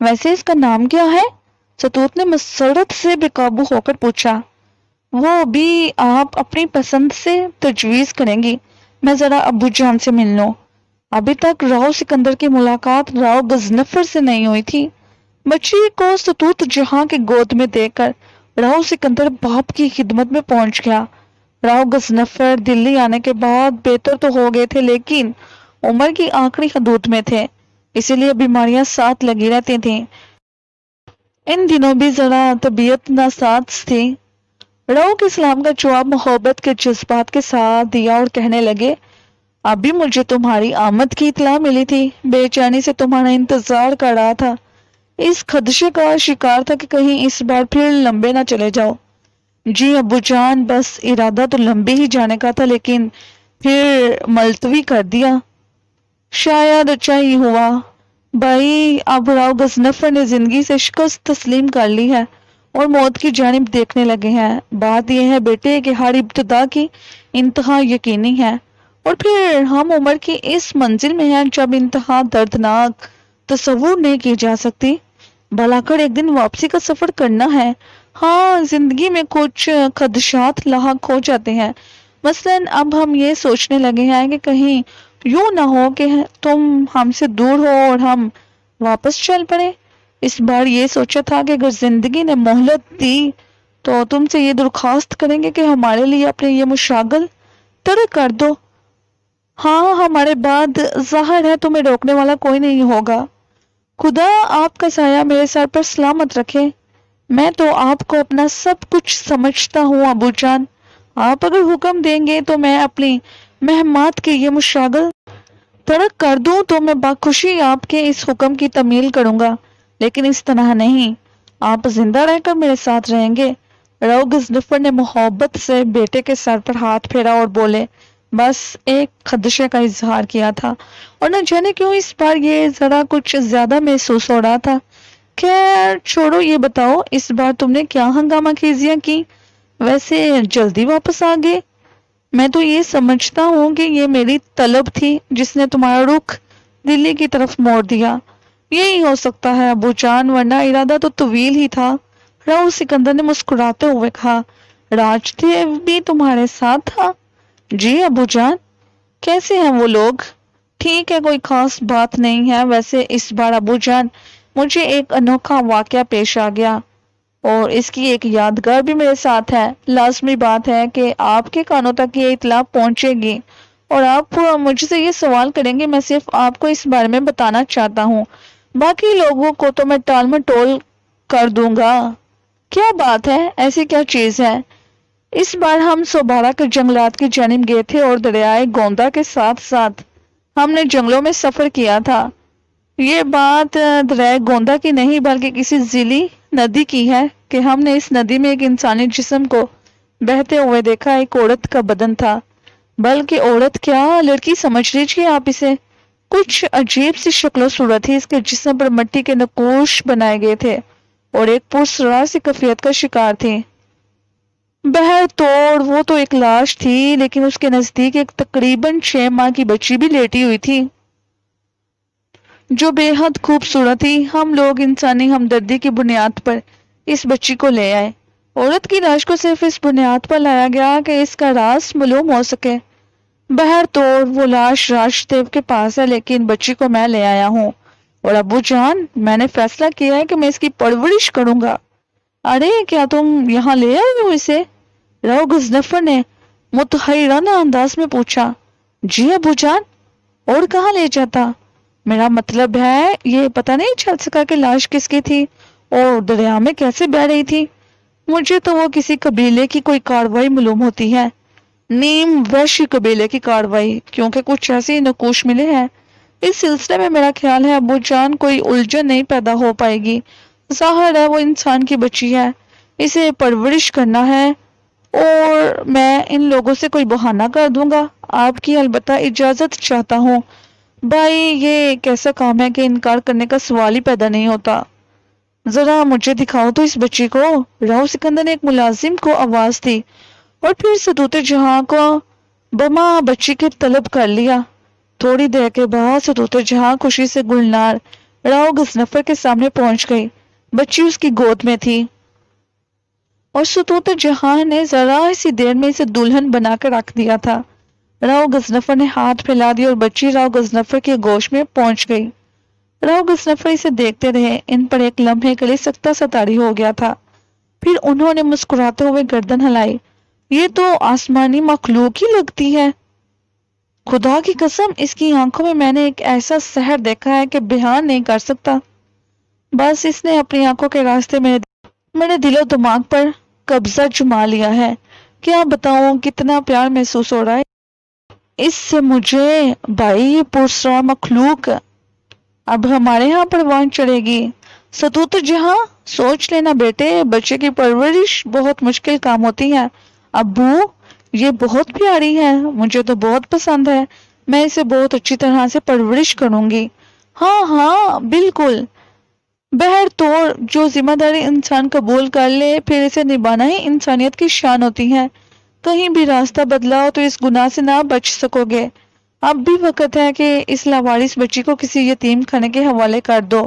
ویسے اس کا نام کیا ہے؟ ستوت نے مسرت سے بے قابو ہو کر پوچھا۔ وہ بھی آپ اپنی پسند سے تجویز کریں گی، میں ذرا ابو جان سے مل لوں۔ ابھی تک راؤ سکندر کی ملاقات راؤ غضنفر سے نہیں ہوئی تھی۔ بچی کو ستوت جہاں کی گود میں دے کر راؤ سکندر باپ کی خدمت میں پہنچ گیا۔ راؤ غضنفر دلی آنے کے بعد بہتر تو ہو گئے تھے، لیکن عمر کی آخری حدود میں تھے، اسی لیے بیماریاں ساتھ لگی رہتی تھیں۔ ان دنوں بھی ذرا طبیعت ناساز تھی۔ راؤ کے اسلام کا جواب محبت کے جذبات کے ساتھ دیا اور کہنے لگے، ابھی مجھے تمہاری آمد کی اطلاع ملی تھی، بے چینی سے تمہارا انتظار کر رہا تھا، اس خدشے کا شکار تھا کہ کہیں اس بار پھر لمبے نہ چلے جاؤ۔ جی ابو جان، بس ارادہ تو لمبے ہی جانے کا تھا، لیکن پھر ملتوی کر دیا۔ شاید اچھا ہی ہوا بھائی، اب راؤ غضنفر نے زندگی سے شکست تسلیم کر لی ہے اور موت کی جانب دیکھنے لگے ہیں۔ بات یہ ہے بیٹے کہ ہر ابتدا کی انتہا یقینی ہے، اور پھر ہم عمر کی اس منزل میں ہیں جب انتہا دردناک تصور نہیں کی جا سکتی۔ بھلا کر ایک دن واپسی کا سفر کرنا ہے۔ ہاں، زندگی میں کچھ خدشات لاحق ہو جاتے ہیں، مثلاً اب ہم یہ سوچنے لگے ہیں کہ کہیں یوں نہ ہو کہ تم ہم سے دور ہو اور ہم واپس چل پڑیں۔ اس بار یہ سوچا تھا کہ اگر زندگی نے مہلت دی تو تم سے یہ درخواست کریں گے کہ ہمارے لیے اپنے یہ مشاغل ترک کر دو۔ ہاں، ہمارے بعد ظاہر ہے تمہیں روکنے والا کوئی نہیں ہوگا۔ خدا آپ کا سایہ میرے سر پر سلامت رکھے۔ میں تو آپ کو اپنا سب کچھ سمجھتا ہوں ابو جان، آپ اگر حکم دیں گے تو میں اپنی مہمات کے یہ مشاغل ترک کر دوں تو میں بخوشی آپ کے اس حکم کی تعمیل کروں گا، لیکن اس طرح نہیں، آپ زندہ رہ کر میرے ساتھ رہیں گے۔ راؤ غضنفر نے محبت سے بیٹے کے سر پر ہاتھ پھیرا اور بولے، بس ایک خدشے کا اظہار کیا تھا، اور نہ جانے کیوں اس بار یہ ذرا کچھ زیادہ محسوس ہو رہا تھا۔ خیر چھوڑو، یہ بتاؤ اس بار تم نے کیا ہنگامہ خیزیاں کی؟ ویسے جلدی واپس آ گئے۔ میں تو یہ سمجھتا ہوں کہ یہ میری طلب تھی جس نے تمہارا رخ دلی کی طرف موڑ دیا۔ یہی ہو سکتا ہے ابو جان، ورنہ ارادہ تو طویل ہی تھا۔ راؤ سکندر نے مسکراتے ہوئے کہا، راج دیو بھی تمہارے ساتھ تھا؟ جی ابو جان۔ کیسے ہیں وہ لوگ؟ ٹھیک ہے، کوئی خاص بات نہیں ہے۔ ویسے اس بار ابو جان مجھے ایک انوکھا واقعہ پیش آ گیا، اور اس کی ایک یادگار بھی میرے ساتھ ہے۔ لازمی بات ہے کہ آپ کے کانوں تک یہ اطلاع پہنچے گی اور آپ مجھ سے یہ سوال کریں گے، میں صرف آپ کو اس بارے میں بتانا چاہتا ہوں، باقی لوگوں کو تو میں ٹال مٹول کر دوں گا۔ کیا بات ہے؟ ایسی کیا چیز ہے؟ اس بار ہم سوبارہ کے جنگلات کی جانب گئے تھے اور دریائے گوندا کے ساتھ ساتھ ہم نے جنگلوں میں سفر کیا تھا۔ یہ بات دریائے گوندا کی نہیں بلکہ کسی ضلعی ندی کی ہے کہ ہم نے اس ندی میں ایک انسانی جسم کو بہتے ہوئے دیکھا۔ ایک عورت کا بدن تھا، بلکہ عورت کیا، لڑکی سمجھ لیجیے آپ اسے۔ کچھ عجیب سی شکل و صورت تھی، اس کے جسم پر مٹی کے نقوش بنائے گئے تھے اور ایک پرسرار سی کیفیت کا شکار تھی۔ بہر طور وہ تو ایک لاش تھی، لیکن اس کے نزدیک ایک تقریباً 6 ماہ کی بچی بھی لیٹی ہوئی تھی جو بے حد خوبصورت تھی۔ ہم لوگ انسانی ہمدردی کی بنیاد پر اس بچی کو لے آئے۔ عورت کی لاش کو صرف اس بنیاد پر لایا گیا کہ اس کا راز معلوم ہو سکے۔ بہر طور وہ لاش راج دیو کے پاس ہے، لیکن بچی کو میں لے آیا ہوں، اور ابو جان میں نے فیصلہ کیا ہے کہ میں اس کی پرورش کروں گا۔ ارے کیا تم یہاں لے آئے ہو اسے؟ راؤ غضنفر نے متحیرانہ انداز میں پوچھا۔ جی ابو جان، اور کہاں لے جاتا؟ میرا مطلب ہے یہ پتہ نہیں چل سکا کہ لاش کس کی تھی اور دریا میں کیسے بہہ رہی تھی۔ مجھے تو وہ کسی قبیلے کی کوئی کارروائی معلوم ہوتی ہے، نیم وحشی قبیلے کی کارروائی، کیونکہ کچھ ایسے نقوش ملے ہیں۔ اس سلسلے میں میرا خیال ہے ابو جان کوئی الجھن نہیں پیدا ہو پائے گی۔ ظاہر ہے وہ انسان کی بچی ہے، اسے پرورش کرنا ہے، اور میں ان لوگوں سے کوئی بہانہ کر دوں گا۔ آپ کی البتہ اجازت چاہتا ہوں۔ بھائی یہ کیسا کام ہے کہ انکار کرنے کا سوال ہی پیدا نہیں ہوتا۔ ذرا مجھے دکھاؤ تو اس بچی کو۔ راؤ سکندر نے ایک ملازم کو آواز دی اور پھر ستوت جہاں کو بما بچی کے طلب کر لیا۔ تھوڑی دیر کے بعد ستوت جہاں خوشی سے گلنار راؤ غضنفر کے سامنے پہنچ گئی۔ بچی اس کی گود میں تھی اور ستوت جہاں نے ذرا سی دیر میں اسے دلہن بنا کر رکھ دیا تھا۔ راؤ غضنفر نے ہاتھ پھیلا دیا اور بچی راؤ غضنفر کے گوش میں پہنچ گئی۔ راؤ غضنفر اسے دیکھتے رہے۔ ان پر ایک لمحے کے لیے سکتہ ستاری ہو گیا تھا، پھر انہوں نے مسکراتے ہوئے گردن ہلائی۔ یہ تو آسمانی مخلوق ہی لگتی ہے، خدا کی قسم اس کی آنکھوں میں نے ایک ایسا سحر دیکھا ہے کہ بیان نہیں کر سکتا۔ بس اس نے اپنی آنکھوں کے راستے میرے دل و دماغ پر قبضہ جما لیا ہے۔ کیا بتاؤں کتنا پیار محسوس ہو رہا ہے اس سے مجھے۔ بھائی یہ پرسرا مخلوق اب ہمارے ہاں پروان چڑھے گی۔ ستوت جہاں سوچ لینا بیٹے، بچے کی پرورش بہت مشکل کام ہوتی ہے۔ ابو یہ بہت پیاری ہے، مجھے تو بہت پسند ہے، میں اسے بہت اچھی طرح سے پرورش کروں گی۔ ہاں ہاں بالکل، بہر طور جو ذمہ داری انسان قبول کر لے پھر اسے نبھانا ہی انسانیت کی شان ہوتی ہے۔ کہیں بھی راستہ بدلاؤ تو اس گناہ سے نہ بچ سکو گے۔ اب بھی وقت ہے کہ اس لاوارث بچی کو کسی یتیم خانے کے حوالے کر دو،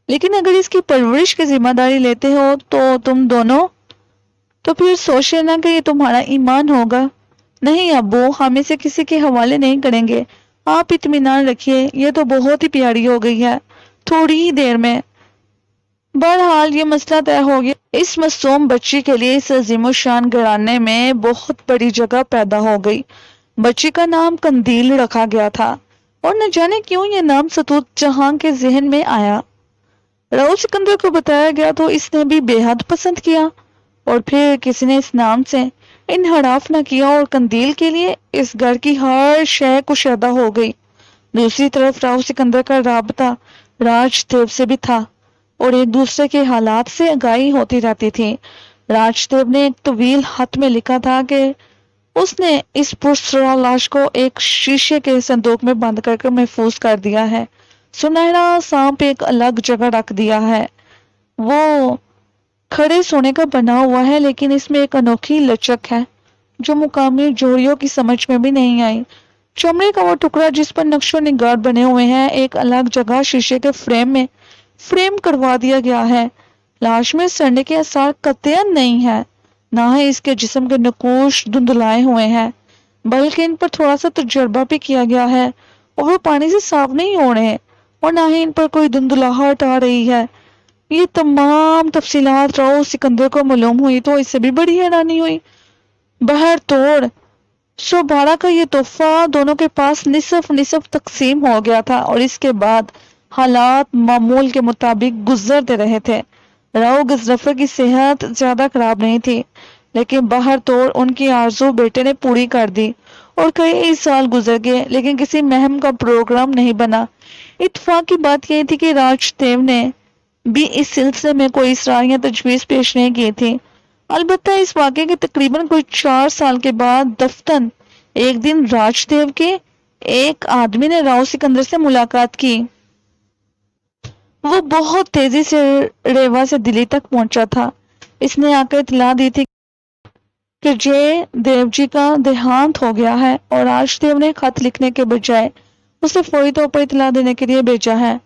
لیکن اگر اس کی پرورش کی ذمہ داری لیتے ہو تو تم دونوں، تو پھر سوچ لینا کہ یہ تمہارا ایمان ہوگا۔ نہیں ابو، ہم اسے کسی کے حوالے نہیں کریں گے، آپ اطمینان رکھیے، یہ تو بہت ہی پیاری ہو گئی ہے تھوڑی ہی دیر میں۔ بہرحال یہ مسئلہ طے ہو گیا۔ اس معصوم بچی کے لیے اس عظیم الشان گھرانے میں بہت بڑی جگہ پیدا ہو گئی۔ بچی کا نام قندیل رکھا گیا تھا، اور نہ جانے کیوں یہ نام ستوت جہاں کے ذہن میں آیا۔ راؤ سکندر کو بتایا گیا تو اس نے بھی بے حد پسند کیا، اور پھر کسی نے اس نام سے انحراف نہ کیا اور قندیل کے لیے اس گھر کی ہر شے کشادہ ہو گئی۔ دوسری طرف راؤ سکندر کا رابطہ راج دیو سے بھی تھا، اور ایک دوسرے کے حالات سے آگاہی ہوتی رہتی تھی۔ راج دیو نے ایک طویل خط میں لکھا تھا کہ اس نے اس پرسرا لاش کو ایک شیشے کے صندوق میں بند کر محفوظ کر دیا ہے، سنہرا سانپ ایک الگ جگہ رکھ دیا ہے۔ وہ کھڑے سونے کا بنا ہوا ہے، لیکن اس میں ایک انوکھی لچک ہے جو مقامی جوڑیوں کی سمجھ میں بھی نہیں آئی۔ چمڑے کا وہ ٹکڑا جس پر نقش و نگار بنے ہوئے ہیں ایک الگ جگہ شیشے کے فریم میں فریم کروا دیا گیا ہے۔ لاش میں سڑنے کے آثار قطعاً نہیں ہے، نہ ہی اس کے جسم کے نقوش دھندلائے ہوئے ہیں، بلکہ ان پر تھوڑا سا تجربہ بھی کیا گیا ہے اور وہ پانی سے صاف نہیں ہو رہے، اور نہ ہی ان پر کوئی دھندلاہٹ آ رہی ہے۔ یہ تمام تفصیلات راؤ سکندر کو معلوم ہوئی تو اس سے بھی بڑی حیرانی ہوئی۔ بہر طور 112 کا یہ تحفہ دونوں کے پاس نصف نصف تقسیم ہو گیا تھا، اور اس کے بعد حالات معمول کے مطابق گزرتے رہے تھے۔ راؤ غضنفر کی صحت زیادہ خراب نہیں تھی، لیکن بہر طور ان کی آرزو بیٹے نے پوری کر دی، اور کئی سال گزر گئے لیکن کسی مہم کا پروگرام نہیں بنا۔ اتفاق کی بات یہ تھی کہ راج دیو نے بھی اس سلسلے میں کوئی اصرار یا تجویز پیش نہیں کی تھی۔ البتہ اس واقعے کے تقریباً کوئی 4 سال کے بعد دفتن ایک دن راج دیو کے ایک آدمی نے راؤ سکندر سے ملاقات کی۔ وہ بہت تیزی سے ریوا سے دلی تک پہنچا تھا۔ اس نے آ کر اطلاع دی تھی کہ جے دیو جی کا دیہانت ہو گیا ہے، اور راج دیو نے خط لکھنے کے بجائے اسے فوری طور پر اطلاع دینے کے لیے بھیجا ہے۔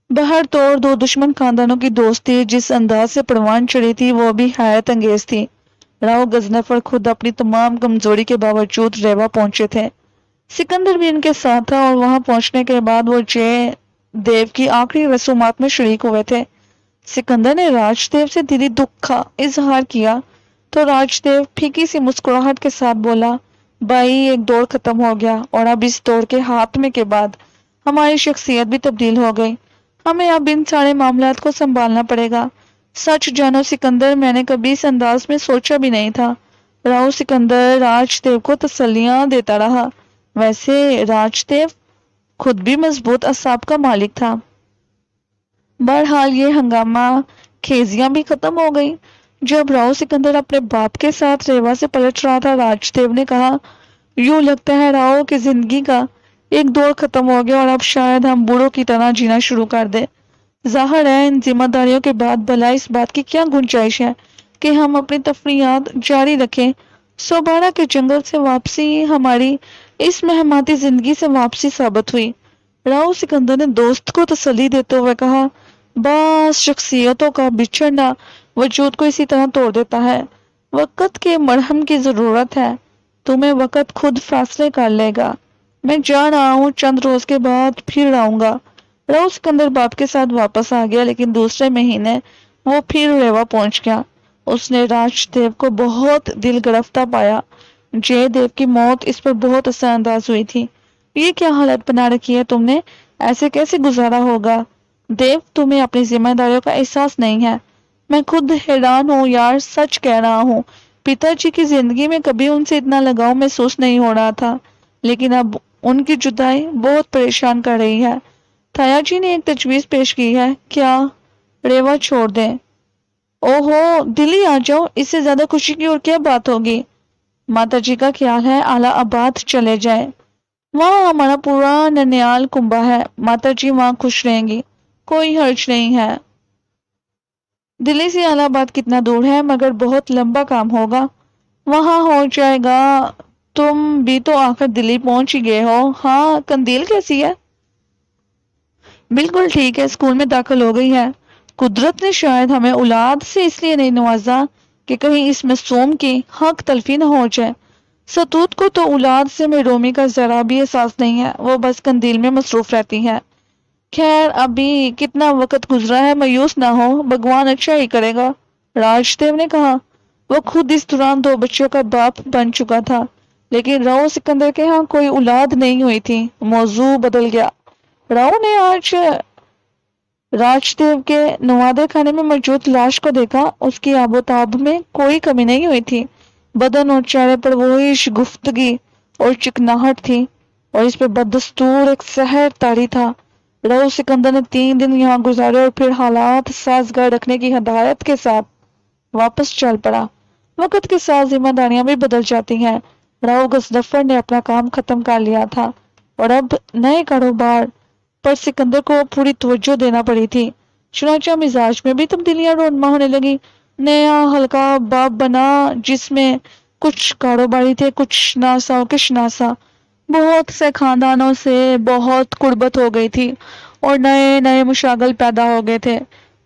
بہر طور 2 دشمن خاندانوں کی دوستی جس انداز سے پروان چڑھی تھی وہ بھی حیرت انگیز تھی۔ راؤ غضنفر خود اپنی تمام کمزوری کے باوجود ریوا پہنچے تھے۔ سکندر بھی ان کے ساتھ تھا، اور وہاں پہنچنے کے بعد وہ جے دیو کی آخری رسومات میں شریک ہوئے تھے۔ سکندر نے راج دیو سے دلی دکھ کا اظہار کیا تو راج دیو پھیکی سی مسکراہٹ کے ساتھ بولا، بھائی ایک دور ختم ہو گیا، اور اب اس دور کے خاتمے کے بعد ہماری شخصیت بھی تبدیل ہو گئی، ہمیں اب ان سارے معاملات کو سنبھالنا پڑے گا۔ سچ جانو سکندر، میں نے کبھی اس انداز میں سوچا بھی نہیں تھا۔ راؤ سکندر راج دیو کو تسلیاں دیتا رہا۔ ویسے راج دیو خود بھی مضبوط اعصاب کا مالک تھا۔ بہرحال یہ ہنگامہ خیزیاں بھی ختم ہو گئی۔ جب راؤ سکندر اپنے باپ کے ساتھ ریوا سے پلٹ رہا تھا، راج دیو نے کہا، یوں لگتا ہے راؤ کہ زندگی کا ایک دور ختم ہو گیا، اور اب شاید ہم بوڑھوں کی طرح جینا شروع کر دیں۔ ظاہر ہے ان ذمہ داریوں کے بعد بھلا اس بات کی کیا گنجائش ہے کہ ہم اپنی تفریحات جاری رکھیں۔ 112 کے جنگل سے واپسی ہماری اس مہماتی زندگی سے واپسی ثابت ہوئی۔ راؤ سکندر نے دوست کو تسلی دیتے ہوئے کہا، بعض شخصیتوں کا بچھڑنا وجود کو اسی طرح توڑ دیتا ہے۔ وقت کے مرہم کی ضرورت ہے، تمہیں وقت خود فیصلے کر لے گا۔ میں جا رہا ہوں، چند روز کے بعد پھر آؤں گا۔ راؤ سکندر باپ کے ساتھ واپس آ گیا، لیکن دوسرے مہینے وہ پھر ریوا پہنچ گیا۔ اس نے راج دیو کو بہت دل گرفتہ پایا۔ جے دیو کی موت اس پر بہت اثر انداز ہوئی تھی۔ یہ کیا حالت بنا رکھی ہے تم نے؟ ایسے کیسے گزارا ہوگا؟ دیو، تمہیں اپنی ذمہ داریوں کا احساس نہیں ہے۔ میں خود حیران ہوں یار، سچ کہہ رہا ہوں۔ پتا جی کی زندگی میں کبھی ان سے اتنا لگاؤ محسوس نہیں ہو رہا تھا، لیکن اب ان کی جدائی بہت پریشان کر رہی ہے۔ تایا جی نے ایک تجویز پیش کی ہے، کیا ریوا چھوڑ دیں؟ اوہو، دلی آ جاؤ، اس سے زیادہ خوشی کی اور کیا بات ہوگی؟ ماتا جی کا خیال ہے اعلی آباد چلے جائیں، وہاں ہمارا پورا ننیال کنبہ ہے، ماتا جی وہاں خوش رہیں گی، کوئی حرج نہیں ہے۔ دلی سے اعلی آباد کتنا دور ہے؟ مگر بہت لمبا کام ہوگا۔ وہاں ہو جائے گا، تم بھی تو آخر دلی پہنچ ہی گئے ہو۔ ہاں، قندیل کیسی ہے؟ بالکل ٹھیک ہے، اسکول میں داخل ہو گئی ہے۔ قدرت نے شاید ہمیں اولاد سے اس لیے نہیں نوازا کہ کہیں اس معصوم کی حق تلفی نہ ہو جائے۔ ستوت کو تو اولاد سے محرومی کا ذرا بھی احساس نہیں ہے، وہ بس قندیل میں مصروف رہتی ہے۔ خیر، ابھی کتنا وقت گزرا ہے، مایوس نہ ہو، بھگوان اچھا ہی کرے گا، راج دیو نے کہا۔ وہ خود اس دوران 2 بچوں کا باپ بن چکا تھا، لیکن راؤ سکندر کے ہاں کوئی اولاد نہیں ہوئی تھی۔ موضوع بدل گیا۔ راؤ نے آج راج دیو کے نوادے خانے میں موجود لاش کو دیکھا۔ اس کی آب و تاب میں کوئی کمی نہیں ہوئی تھی۔ بدن اور چہرے پر وہی شگفتگی اور چکناہٹ تھی، اور اس پہ بدستور ایک سحر طاری تھا۔ راؤ سکندر نے 3 دن یہاں گزارے اور پھر حالات سازگار رکھنے کی ہدایت کے ساتھ واپس چل پڑا۔ وقت کے ساتھ ذمہ داریاں بھی بدل جاتی ہیں۔ راؤ غضنفر نے اپنا کام ختم کر لیا تھا، اور اب نئے کاروبار پر سکندر کو پوری توجہ دینا پڑی تھی۔ چنانچہ مزاج میں بھی تبدیلیاں رونما ہونے لگی۔ نیا ہلکا باب بنا، جس میں کچھ کاروباری تھے، کچھ ناساؤں کے شناسا۔ بہت سے خاندانوں سے بہت قربت ہو گئی تھی، اور نئے نئے مشاغل پیدا ہو گئے تھے۔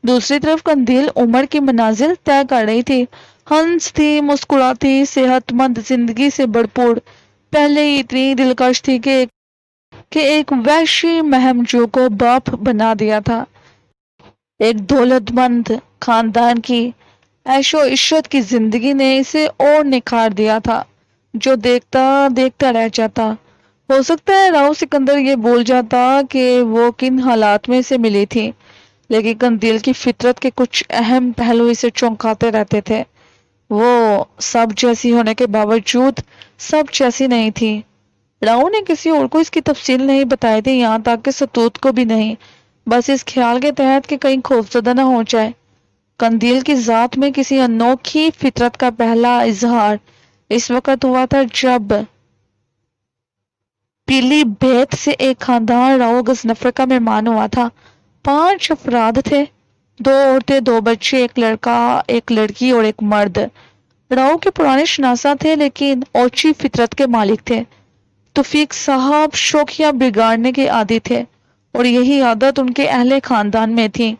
دوسری طرف قندیل عمر کی منازل طے کر رہی تھی۔ ہنس تھی، مسکراتی، صحت مند زندگی سے بھرپور، پہلے ہی اتنی دلکش تھی کہ ایک وحشی مہم جو کو باپ بنا دیا تھا۔ ایک دولت مند خاندان کی عیش و عشرت کی زندگی نے اسے اور نکھار دیا تھا، جو دیکھتا دیکھتا رہ جاتا۔ ہو سکتا ہے راؤ سکندر یہ بھول جاتا کہ وہ کن حالات میں اسے ملی تھی، لیکن قندیل کی فطرت کے کچھ اہم پہلو اسے چونکاتے رہتے تھے۔ وہ سب جیسی ہونے کے باوجود سب جیسی نہیں تھی۔ راؤ نے کسی اور کو اس کی تفصیل نہیں بتائی تھی، یہاں تک کہ ستوت کو بھی نہیں، بس اس خیال کے تحت کہ کہیں خوفزدہ نہ ہو جائے۔ قندیل کی ذات میں کسی انوکھی فطرت کا پہلا اظہار اس وقت ہوا تھا جب پیلی بھیت سے ایک خاندان راؤ غضنفر کا مہمان ہوا تھا۔ 5 افراد تھے، 2 عورتیں، 2 بچے، ایک لڑکا، ایک لڑکی اور ایک مرد۔ راؤ کے پرانے شناسا تھے، لیکن اوچھی فطرت کے مالک تھے۔ توفیق صاحب شوخیاں بگاڑنے کے عادی تھے، اور یہی عادت ان کے اہل خاندان میں تھی۔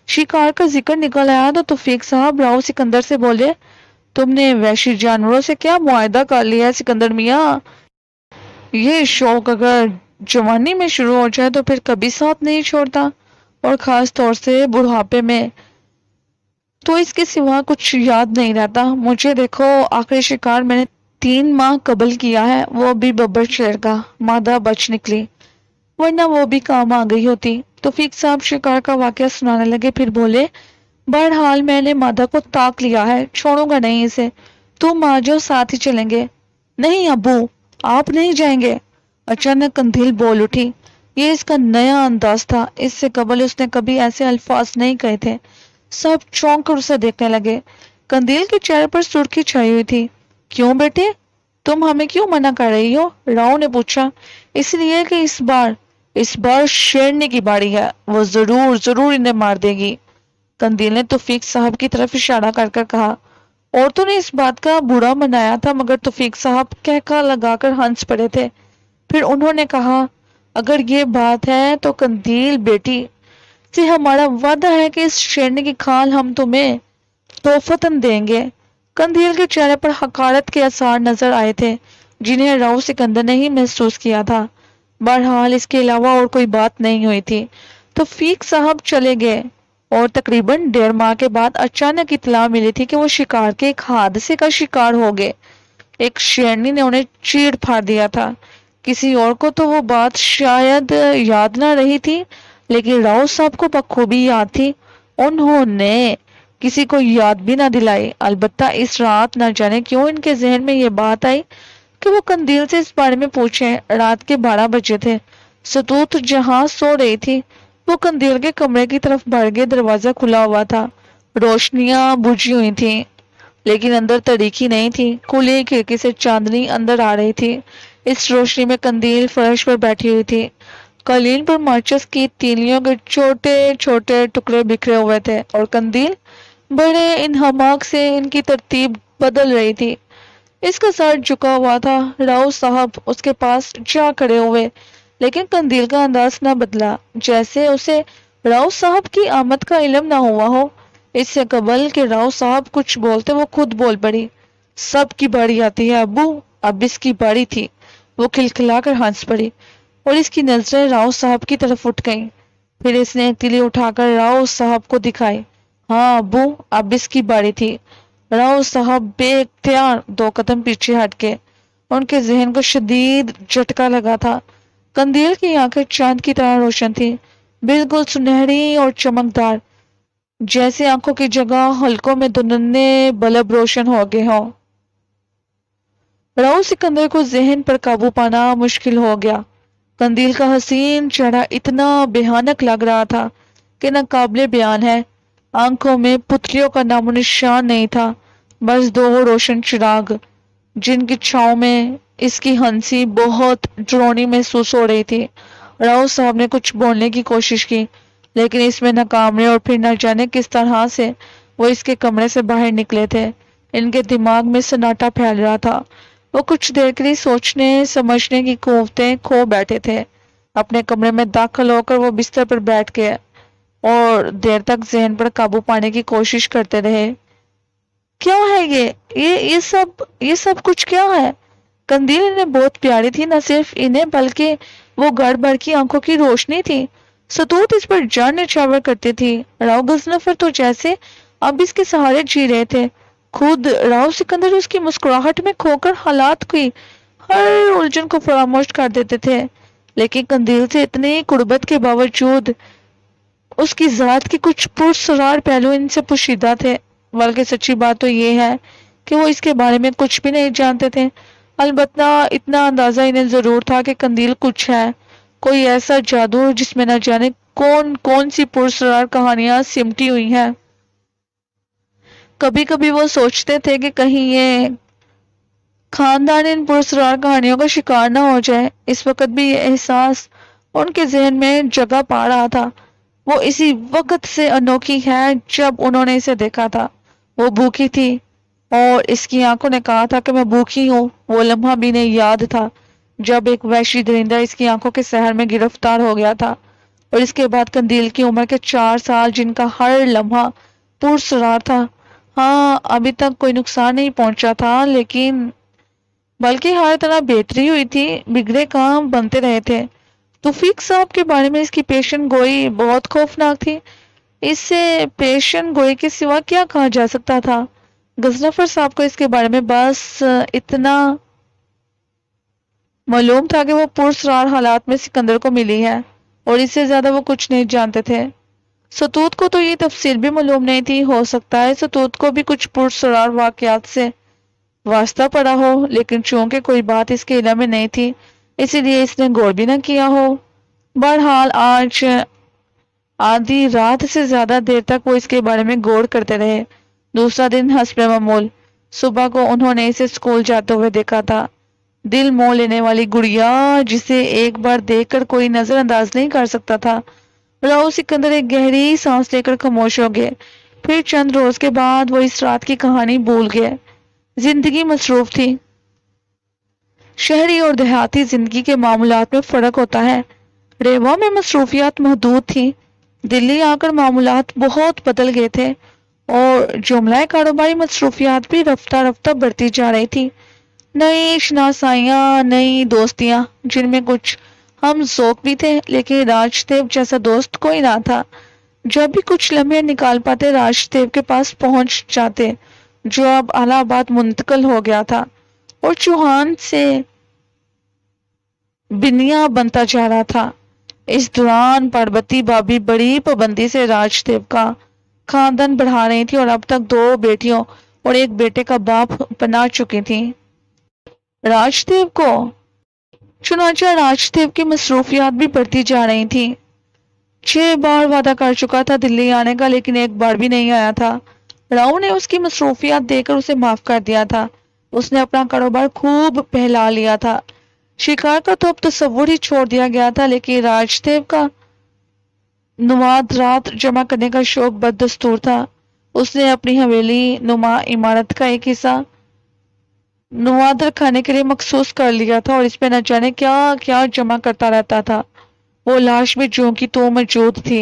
شکار کا ذکر نکل آیا تو توفیق صاحب راؤ سکندر سے بولے، تم نے وحشی جانوروں سے کیا معاہدہ کر لیا ہے سکندر میاں؟ یہ شوق اگر جوانی میں شروع ہو جائے تو پھر کبھی ساتھ نہیں چھوڑتا، اور خاص طور سے بڑھاپے میں تو اس کے سوا کچھ یاد نہیں رہتا۔ مجھے دیکھو، آخری شکار میں نے 3 ماہ قبل کیا ہے، وہ بھی ببر شیر کا، مادہ بچ نکلی، ورنہ وہ بھی کام آ گئی ہوتی۔ توفیق صاحب شکار کا واقعہ سنانے لگے، پھر بولے، بہرحال میں نے مادہ کو طاق لیا ہے، چھوڑوں گا نہیں اسے، تم آ جاؤ، ساتھ ہی چلیں گے۔ نہیں ابو، آپ نہیں جائیں گے؟ اچانک قندیل بول اٹھی۔ یہ اس کا نیا انداز تھا، اس سے قبل اس نے کبھی ایسے الفاظ نہیں کہے تھے۔ سب چونک کر اسے دیکھنے لگے۔ قندیل کے چہرے پر سرخی چھائی ہوئی تھی۔ کیوں بیٹے، تم ہمیں کیوں منع کر رہی ہو؟ راؤ نے پوچھا۔ اس لیے کہ اس بار شیرنی کی باری ہے، وہ ضرور ضرور انہیں مار دے گی۔ قندیل نے توفیق صاحب کی طرف اشارہ کر کر کہا۔ عورتوں نے اس بات کا برا منایا تھا، مگر توفیق صاحب کہکا لگا کر ہنس پڑے تھے۔ پھر انہوں نے کہا، اگر یہ بات ہے تو قندیل بیٹی سے ہمارا وعدہ ہے کہ اس شیرنی کی کھال ہم تمہیں توفتاً دیں گے۔ قندیل کے چہرے پر حقارت کے آثار نظر آئے تھے جنہیں راؤ سکندر نے ہی محسوس کیا تھا۔ بہرحال اس کے علاوہ اور کوئی بات نہیں ہوئی تھی۔ توفیق صاحب چلے گئے اور تقریباً 1.5 ماہ کے بعد اچانک اطلاع ملی تھی کہ وہ شکار کے ایک حادثے کا شکار ہو گئے۔ ایک شیرنی نے انہیں چیڑ پھاڑ دیا تھا۔ کسی اور کو تو وہ بات شاید یاد نہ رہی تھی، لیکن راؤ صاحب کو بخوبی یاد تھی۔ انہوں نے کسی کو یاد بھی نہ دلائی۔ البتہ اس رات نہ جانے کیوں ان کے ذہن میں یہ بات آئی کہ وہ قندیل سے اس بارے میں پوچھیں۔ رات کے 12 بجے تھے۔ ستوت جہاں سو رہی تھی وہ قندیل کے کمرے کی طرف بڑھ گئے۔ دروازہ کھلا ہوا تھا، روشنیاں بجھی ہوئی تھیں لیکن اندر تاریکی نہیں تھی۔ کھلی کھڑکی سے چاندنی اندر آ رہی تھی۔ اس روشنی میں قندیل فرش پر بیٹھی ہوئی تھی۔ قالین پر ماچس کی تیلیوں کے چھوٹے چھوٹے ٹکڑے بکھرے ہوئے تھے اور قندیل بڑے انہماک سے ان کی ترتیب بدل رہی تھی۔ اس کا سر جھکا ہوا تھا۔ راؤ صاحب اس کے پاس جا کھڑے ہوئے لیکن قندیل کا انداز نہ بدلا، جیسے اسے راؤ صاحب کی آمد کا علم نہ ہوا ہو۔ اس سے قبل کہ راؤ صاحب کچھ بولتے وہ خود بول پڑی۔ سب کی باری آتی ہے ابو، اب اس کی باری تھی۔ وہ کھلکھلا کر ہنس پڑی اور اس کی نظریں راؤ صاحب کی طرف اٹھ گئیں۔ پھر اس نے ایک تیلی اٹھا کر راؤ صاحب کو دکھائی۔ ہاں ابو، اب اس کی باری تھی۔ راؤ صاحب بے اختیار 2 قدم پیچھے ہٹ کے۔ ان کے ذہن کو شدید جھٹکا لگا تھا۔ قندیل کی آنکھیں چاند کی طرح روشن تھیں، بالکل سنہری اور چمکدار، جیسے آنکھوں کی جگہ حلقوں میں دننے بلب روشن ہو گئے ہوں۔ راؤ سکندر کو ذہن پر قابو پانا مشکل ہو گیا۔ قندیل کا حسین چہرہ اتنا بھیانک لگ رہا تھا کہ ناقابل بیان ہے۔ آنکھوں میں پتلیوں کا نام و نشان نہیں تھا، بس 2 روشن چراغ جن کی چھاؤں میں اس کی ہنسی بہت ڈرونی محسوس ہو رہی تھی۔ راؤ صاحب نے کچھ بولنے کی کوشش کی لیکن اس میں ناکام رہے اور پھر نہ جانے کس طرح سے وہ اس کے کمرے سے باہر نکلے تھے۔ ان کے دماغ میں سناٹا پھیل رہا تھا۔ وہ کچھ دیر کے لیے سوچنے سمجھنے کی قوتیں کھو بیٹھے تھے۔ اپنے کمرے میں داخل ہو کر وہ بستر پر بیٹھ گئے اور دیر تک ذہن پر قابو پانے کی کوشش کرتے رہے۔ کیا ہے یہ سب کچھ کیا ہے؟ قندیل انہیں بہت پیاری تھی، نہ صرف انہیں بلکہ وہ گڑ بڑ کی آنکھوں کی روشنی تھی۔ ستوت اس پر جان نچھاور کرتی تھی۔ راؤ غضنفر تو جیسے اب اس کے سہارے جی رہے تھے۔ خود راؤ سکندر اس کی مسکراہٹ میں کھو کر حالات کی ہر الجھن کو فراموش کر دیتے تھے، لیکن قندیل سے اتنی قربت کے باوجود اس کی ذات کے کچھ پرسرار پہلو ان سے پوشیدہ تھے۔ بلکہ سچی بات تو یہ ہے کہ وہ اس کے بارے میں کچھ بھی نہیں جانتے تھے۔ البتہ اتنا اندازہ انہیں ضرور تھا کہ قندیل کچھ ہے، کوئی ایسا جادو جس میں نہ جانے کون کون سی پرسرار کہانیاں سمٹی ہوئی ہیں۔ کبھی کبھی وہ سوچتے تھے کہ کہیں یہ خاندان ان پرسرار کہانیوں کا شکار نہ ہو جائے۔ اس وقت بھی یہ احساس ان کے ذہن میں جگہ پا رہا تھا۔ وہ اسی وقت سے انوکھی ہے جب انہوں نے اسے دیکھا تھا۔ وہ بھوکی تھی اور اس کی آنکھوں نے کہا تھا کہ میں بھوکی ہوں۔ وہ لمحہ بھی انہیں یاد تھا جب ایک وحشی درندہ اس کی آنکھوں کے سحر میں گرفتار ہو گیا تھا، اور اس کے بعد قندیل کی عمر کے 4 سال جن کا ہر لمحہ پرسرار تھا۔ ہاں، ابھی تک کوئی نقصان نہیں پہنچا تھا لیکن بلکہ ہر طرح بہتری ہوئی تھی، بگڑے کام بنتے رہے تھے۔ توفیق صاحب کے بارے میں اس کی پیشن گوئی بہت خوفناک تھی۔ اس سے پیشن گوئی کے سوا کیا کہا جا سکتا تھا؟ غضنفر صاحب کو اس کے بارے میں بس اتنا معلوم تھا کہ وہ پرسرار حالات میں سکندر کو ملی ہے، اور اس سے زیادہ وہ کچھ نہیں جانتے تھے۔ ستوت کو تو یہ تفصیل بھی معلوم نہیں تھی۔ ہو سکتا ہے ستوت کو بھی کچھ پرسرار واقعات سے واسطہ پڑا ہو، لیکن چونکہ کوئی بات اس کے علم میں نہیں تھی اسی لیے اس نے غور بھی نہ کیا ہو۔ بہرحال آج آدھی رات سے زیادہ دیر تک وہ اس کے بارے میں غور کرتے رہے۔ دوسرا دن حسب معمول صبح کو انہوں نے اسے اسکول جاتے ہوئے دیکھا تھا۔ دل موہ لینے والی گڑیا جسے ایک بار دیکھ کر کوئی نظر انداز نہیں کر سکتا تھا۔ راؤ سکندر ایک گہری سانس لے کر خاموش ہو گئے۔ پھر چند روز کے بعد وہ اس رات کی کہانی بھول گئے۔ زندگی مصروف تھی۔ شہری اور دیہاتی زندگی کے معاملات میں فرق ہوتا ہے۔ ریوا میں مصروفیات محدود تھیں۔ دلی آ کر معاملات بہت بدل گئے تھے اور جملہ کاروباری مصروفیات بھی رفتہ رفتہ بڑھتی جا رہی تھی۔ نئی شناسائیاں، نئی دوستیاں، جن میں کچھ ہم ذوق بھی تھے، لیکن راج دیو جیسا دوست کوئی نہ تھا۔ جب بھی کچھ لمحے نکال پاتے راج دیو کے پاس پہنچ جاتے، جو اب الہ آباد منتقل ہو گیا تھا اور چوہان سے بنیا بنتا جا رہا تھا۔ اس دوران پاربتی بھابھی بڑی پابندی سے راج دیو کا خاندان بڑھا رہی تھی اور اب تک 2 بیٹیوں اور 1 بیٹے کا باپ بنا چکی تھی۔ راج دیو کو چنانچہ راج دیو کی مصروفیات بھی بڑھتی جا رہی تھی۔ 6 بار وعدہ کر چکا تھا دلی آنے کا، لیکن 1 بار بھی نہیں آیا تھا۔ راؤ نے اس کی مصروفیات دے کر اسے معاف کر دیا تھا۔ اس نے اپنا کاروبار خوب پھیلا لیا تھا۔ شکار کا تو اب تصور ہی چھوڑ دیا گیا تھا، لیکن راج دیو کا نوادرات جمع کرنے کا شوق بدستور تھا۔ اس نے اپنی حویلی نما عمارت کا ایک حصہ نوادر کھانے کے لیے مخصوص کر لیا تھا اور اس پہ نہ جانے کیا کیا جمع کرتا رہتا تھا۔ وہ لاش بھی جو کی تو موجود تھی۔